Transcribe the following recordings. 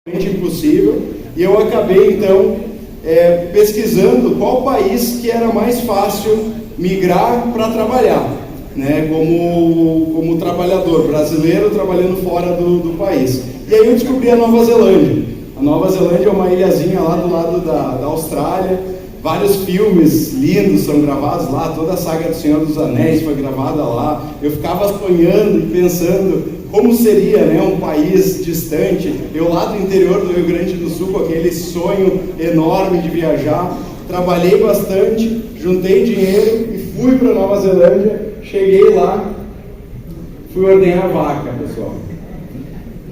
Impossível, e eu acabei então pesquisando qual país que era mais fácil migrar para trabalhar, né, como trabalhador brasileiro trabalhando fora do país. E aí eu descobri a Nova Zelândia. A Nova Zelândia é uma ilhazinha lá do lado da Austrália. Vários filmes lindos são gravados lá, toda a saga do Senhor dos Anéis foi gravada lá. Eu ficava sonhando e pensando como seria, né, um país distante. Eu lá do interior do Rio Grande do Sul, com aquele sonho enorme de viajar, trabalhei bastante, juntei dinheiro e fui para Nova Zelândia. Cheguei lá, fui ordenhar vaca, pessoal.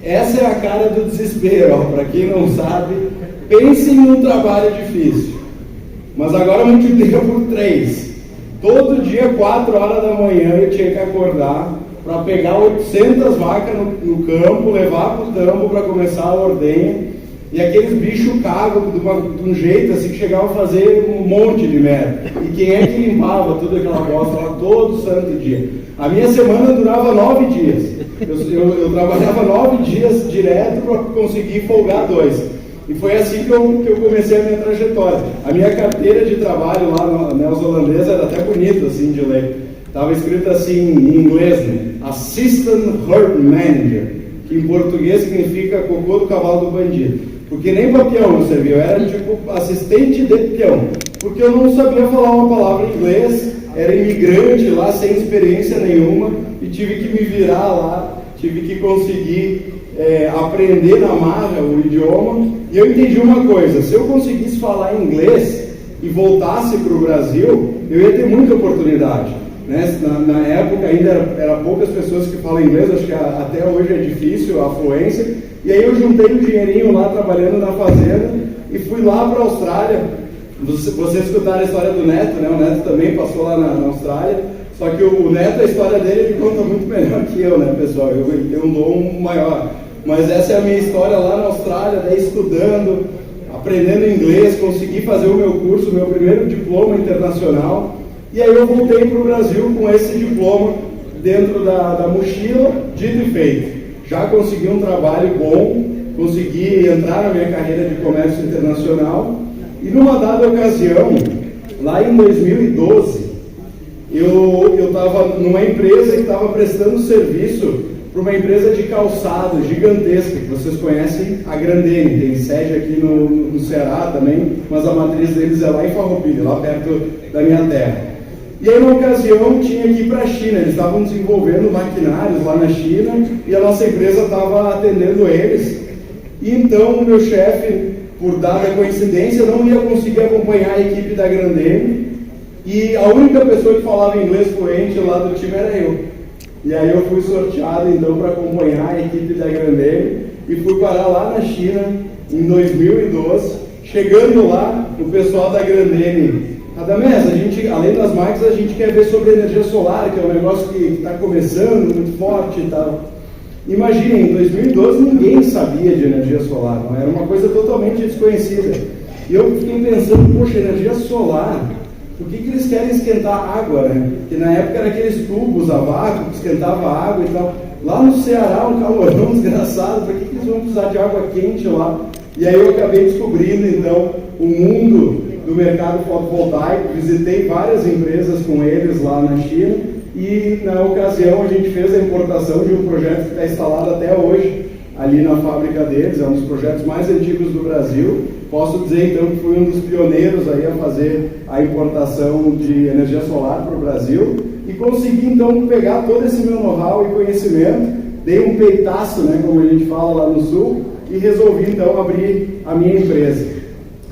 Essa é a cara do desespero, para quem não sabe. Pense em um trabalho difícil. Mas agora multiplica por 3. Todo dia, 4 horas da manhã, eu tinha que acordar para pegar 800 vacas no campo, levar para o tambo para começar a ordenha. E aqueles bichos cagam de um jeito assim que chegavam a fazer um monte de merda. E quem é que limpava toda aquela bosta lá todo santo dia? A minha semana durava 9 dias. Eu trabalhava 9 dias direto para conseguir folgar 2. E foi assim que eu comecei a minha trajetória. A minha carteira de trabalho lá na neozelandesa era até bonita, assim, de ler. Estava escrito assim, em inglês, né? Assistant Herd Manager, que em português significa cocô do cavalo do bandido. Porque nem para peão eu servia, eu era tipo assistente de peão. Porque eu não sabia falar uma palavra em inglês, era imigrante lá, sem experiência nenhuma, e tive que me virar lá, tive que conseguir aprender na marra o idioma. E eu entendi uma coisa: se eu conseguisse falar inglês e voltasse para o Brasil, eu ia ter muita oportunidade, né? Na época ainda era poucas pessoas que falam inglês, acho que até hoje é difícil a fluência. E aí eu juntei um dinheirinho lá trabalhando na fazenda e fui lá para a Austrália. Vocês escutaram a história do Neto, né? O Neto também passou lá na Austrália. Só que o Neto, a história dele, ele conta muito melhor que eu, né, pessoal? Eu tenho um dom maior. Mas essa é a minha história lá na Austrália, daí estudando, aprendendo inglês, consegui fazer o meu curso, meu primeiro diploma internacional. E aí eu voltei para o Brasil com esse diploma dentro da mochila, dito e feito. Já consegui um trabalho bom, consegui entrar na minha carreira de comércio internacional. E numa dada ocasião, lá em 2012, eu estava numa empresa que estava prestando serviço para uma empresa de calçado gigantesca, que vocês conhecem, a Grandene, tem sede aqui no Ceará também, mas a matriz deles é lá em Farroupilha, lá perto da minha terra. E aí, na ocasião, tinha que ir para a China. Eles estavam desenvolvendo maquinários lá na China e a nossa empresa estava atendendo eles. E então o meu chefe, por dada coincidência, não ia conseguir acompanhar a equipe da Grandene, e a única pessoa que falava inglês fluente lá do time era eu. E aí eu fui sorteado então para acompanhar a equipe da Grandene e fui parar lá na China em 2012. Chegando lá, o pessoal da Grandene: Radamés, a gente, além das marcas, a gente quer ver sobre energia solar, que é um negócio que está começando muito forte e tal. Imaginem, em 2012 ninguém sabia de energia solar, não era uma coisa totalmente desconhecida. E eu fiquei pensando: poxa, energia solar, por que eles querem esquentar água, né? Porque na época era aqueles tubos a vácuo que esquentava a água e tal. Lá no Ceará, um calorão desgraçado, para que eles vão precisar de água quente lá? E aí eu acabei descobrindo então o mundo do mercado fotovoltaico, visitei várias empresas com eles lá na China e na ocasião a gente fez a importação de um projeto que está instalado até hoje ali na fábrica deles, é um dos projetos mais antigos do Brasil. Posso dizer então que fui um dos pioneiros aí a fazer a importação de energia solar para o Brasil e consegui então pegar todo esse meu know-how e conhecimento, dei um peitaço, né, como a gente fala lá no Sul, e resolvi então abrir a minha empresa.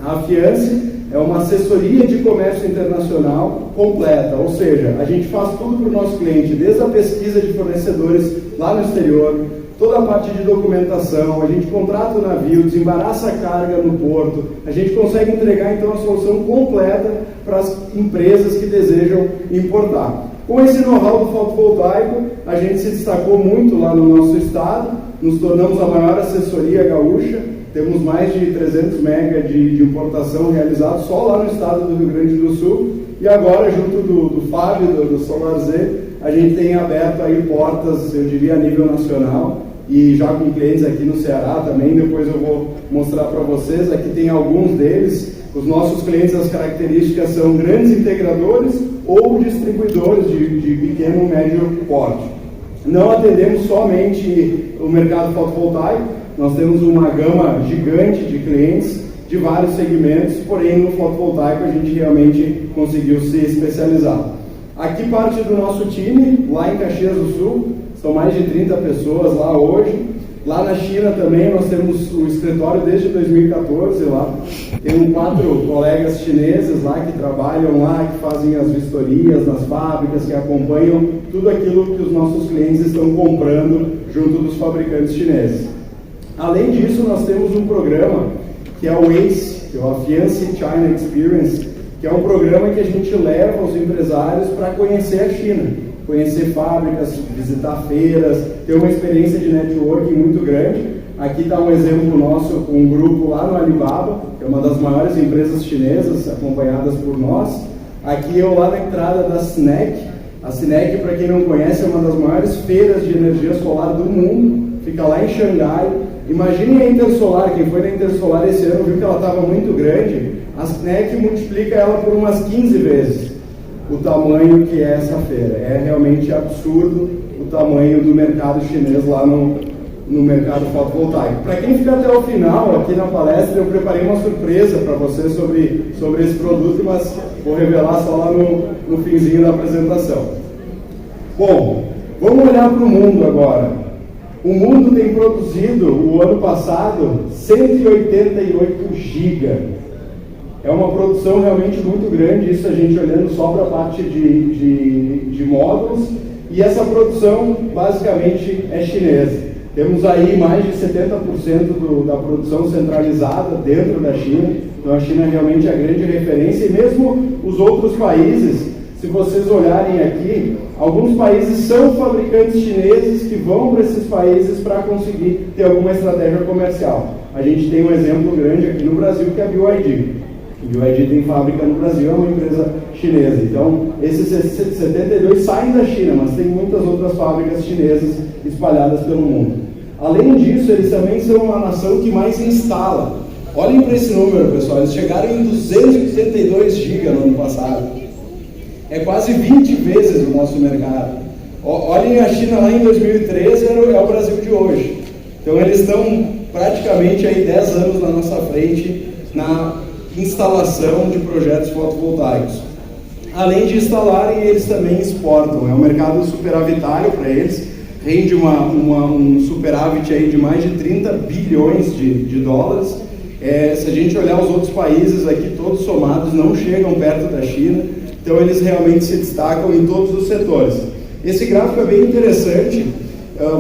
A Afiance é uma assessoria de comércio internacional completa, ou seja, a gente faz tudo para o nosso cliente, desde a pesquisa de fornecedores lá no exterior, toda a parte de documentação, a gente contrata o navio, desembaraça a carga no porto, a gente consegue entregar então a solução completa para as empresas que desejam importar. Com esse know-how do fotovoltaico, a gente se destacou muito lá no nosso estado, nos tornamos a maior assessoria gaúcha, temos mais de 300 mega de importação realizados só lá no estado do Rio Grande do Sul, e agora, junto do Fábio, do Solar Z, a gente tem aberto aí portas, eu diria, a nível nacional, e já com clientes aqui no Ceará também, depois eu vou mostrar para vocês. Aqui tem alguns deles. Os nossos clientes, as características são grandes integradores ou distribuidores de pequeno e médio porte. Não atendemos somente o mercado fotovoltaico, nós temos uma gama gigante de clientes de vários segmentos, porém no fotovoltaico a gente realmente conseguiu se especializar. Aqui parte do nosso time, lá em Caxias do Sul, são mais de 30 pessoas lá hoje. Lá na China também nós temos o escritório desde 2014 lá. Tem 4 colegas chineses lá que trabalham lá, que fazem as vistorias nas fábricas, que acompanham tudo aquilo que os nossos clientes estão comprando junto dos fabricantes chineses. Além disso, nós temos um programa que é o ACE, que é o Afiance China Experience, que é um programa que a gente leva os empresários para conhecer a China, conhecer fábricas, visitar feiras, ter uma experiência de networking muito grande. Aqui está um exemplo nosso com um grupo lá no Alibaba, que é uma das maiores empresas chinesas, acompanhadas por nós. Aqui eu lá na entrada da SNEC. A SNEC, para quem não conhece, é uma das maiores feiras de energia solar do mundo, fica lá em Xangai. Imagine a Intersolar, quem foi na Intersolar esse ano viu que ela estava muito grande. A SNEC multiplica ela por umas 15 vezes o tamanho que é essa feira. É realmente absurdo o tamanho do mercado chinês lá no mercado fotovoltaico. Para quem fica até o final aqui na palestra, eu preparei uma surpresa para vocês sobre esse produto, mas vou revelar só lá no finzinho da apresentação. Bom, vamos olhar para o mundo agora. O mundo tem produzido, o ano passado, 188 giga. É uma produção realmente muito grande, isso a gente olhando só para a parte de módulos, e essa produção basicamente é chinesa. Temos aí mais de 70% da produção centralizada dentro da China, então a China realmente é a grande referência, e mesmo os outros países, se vocês olharem aqui, alguns países são fabricantes chineses que vão para esses países para conseguir ter alguma estratégia comercial. A gente tem um exemplo grande aqui no Brasil, que é a BYD. A BYD tem fábrica no Brasil, é uma empresa chinesa. Então, esses 72 saem da China, mas tem muitas outras fábricas chinesas espalhadas pelo mundo. Além disso, eles também são uma nação que mais instala. Olhem para esse número, pessoal, eles chegaram em 272 GB no ano passado. É quase 20 vezes o nosso mercado. Olhem a China lá em 2013, é o Brasil de hoje. Então eles estão praticamente aí 10 anos na nossa frente na instalação de projetos fotovoltaicos. Além de instalarem, eles também exportam. É um mercado superavitário para eles. Rende um superávit aí de mais de 30 bilhões de dólares. Se a gente olhar os outros países aqui, todos somados, não chegam perto da China. Então eles realmente se destacam em todos os setores. Esse gráfico é bem interessante,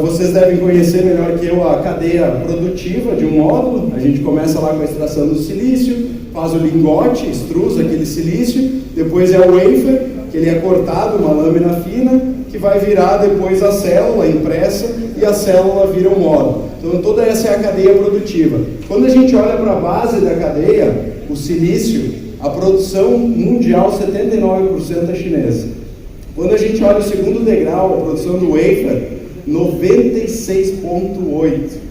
vocês devem conhecer melhor que eu a cadeia produtiva de um módulo. A gente começa lá com a extração do silício, faz o lingote, extrusa aquele silício, depois é o wafer, que ele é cortado, uma lâmina fina, que vai virar depois a célula impressa e a célula vira um módulo. Então toda essa é a cadeia produtiva. Quando a gente olha para a base da cadeia, o silício, a produção mundial, 79% é chinesa. Quando a gente olha o segundo degrau, a produção do wafer, 96,8%.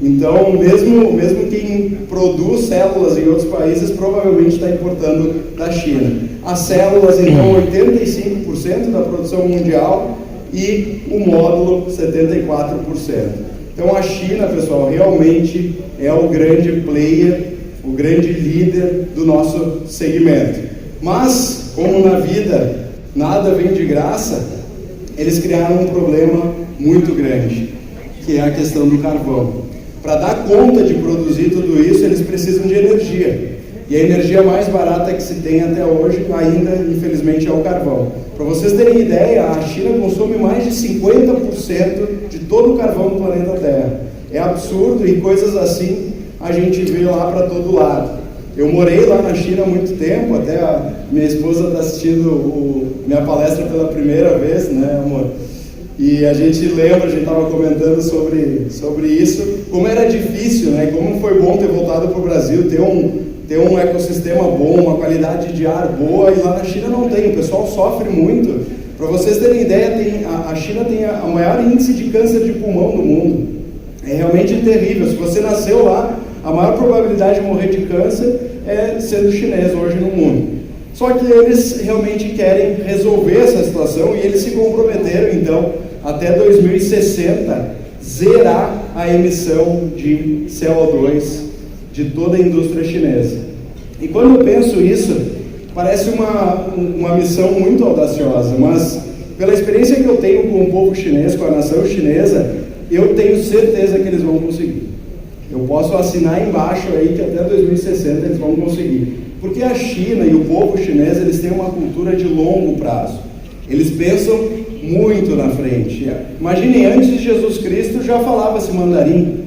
Então, mesmo quem produz células em outros países, provavelmente está importando da China. As células, então, 85% da produção mundial e o módulo, 74%. Então, a China, pessoal, realmente é o grande player, o grande líder do nosso segmento. Mas, como na vida nada vem de graça, eles criaram um problema muito grande, que é a questão do carvão. Para dar conta de produzir tudo isso, eles precisam de energia. E a energia mais barata que se tem até hoje, ainda, infelizmente, é o carvão. Para vocês terem ideia, a China consome mais de 50% de todo o carvão do planeta Terra. É absurdo, e coisas assim a gente vê lá para todo lado. Eu morei lá na China há muito tempo, até a minha esposa está assistindo minha palestra pela primeira vez, né, amor? E a gente lembra, a gente estava comentando sobre isso, como era difícil, né? Como foi bom ter voltado para o Brasil, ter um ecossistema bom, uma qualidade de ar boa, e lá na China não tem, o pessoal sofre muito. Para vocês terem ideia, a China tem o maior índice de câncer de pulmão do mundo. É realmente terrível. Se você nasceu lá, a maior probabilidade de morrer de câncer é sendo chinês hoje no mundo. Só que eles realmente querem resolver essa situação e eles se comprometeram, então, até 2060, zerar a emissão de CO2 de toda a indústria chinesa. E quando eu penso isso, parece uma missão muito audaciosa, mas pela experiência que eu tenho com o povo chinês, com a nação chinesa, eu tenho certeza que eles vão conseguir. Eu posso assinar embaixo aí que até 2060 eles vão conseguir. Porque a China e o povo chinês, eles têm uma cultura de longo prazo. Eles pensam muito na frente. Imaginem, antes de Jesus Cristo já falava-se mandarim.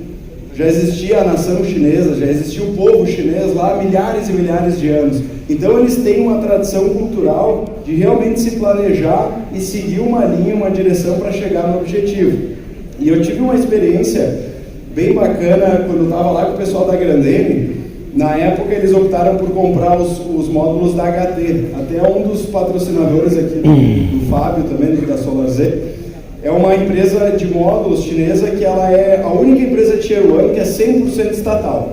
Já existia a nação chinesa, já existia o povo chinês lá há milhares e milhares de anos. Então eles têm uma tradição cultural de realmente se planejar e seguir uma linha, uma direção para chegar no objetivo. E eu tive uma experiência bem bacana quando eu estava lá com o pessoal da Grandene. Na época eles optaram por comprar os módulos da HT. Até um dos patrocinadores aqui do Fábio também, da SolarZ, é uma empresa de módulos chinesa que ela é a única empresa Tier 1 que é 100% estatal.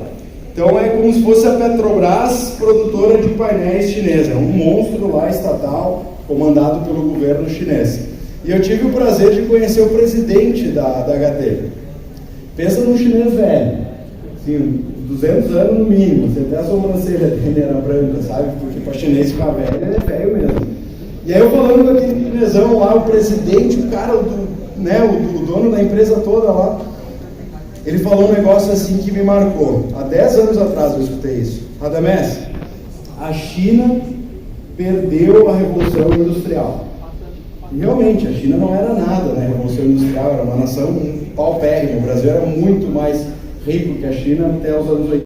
Então é como se fosse a Petrobras produtora de painéis chinesa. É um monstro lá estatal, comandado pelo governo chinês. E eu tive o prazer de conhecer o presidente da HT. Pensa num chinês velho, assim, 200 anos no mínimo, você até a sobrancelha dele era branca, sabe? Porque para chinês ficar velho, ele é velho mesmo. E aí eu falando com aquele chinesão lá, o presidente, o cara, o dono da empresa toda lá, ele falou um negócio assim que me marcou. Há 10 anos atrás eu escutei isso. Radamés, a China perdeu a Revolução Industrial. E realmente, a China não era nada na Revolução Industrial, era uma nação paupérrima. O Brasil era muito mais rico que a China até os anos 80.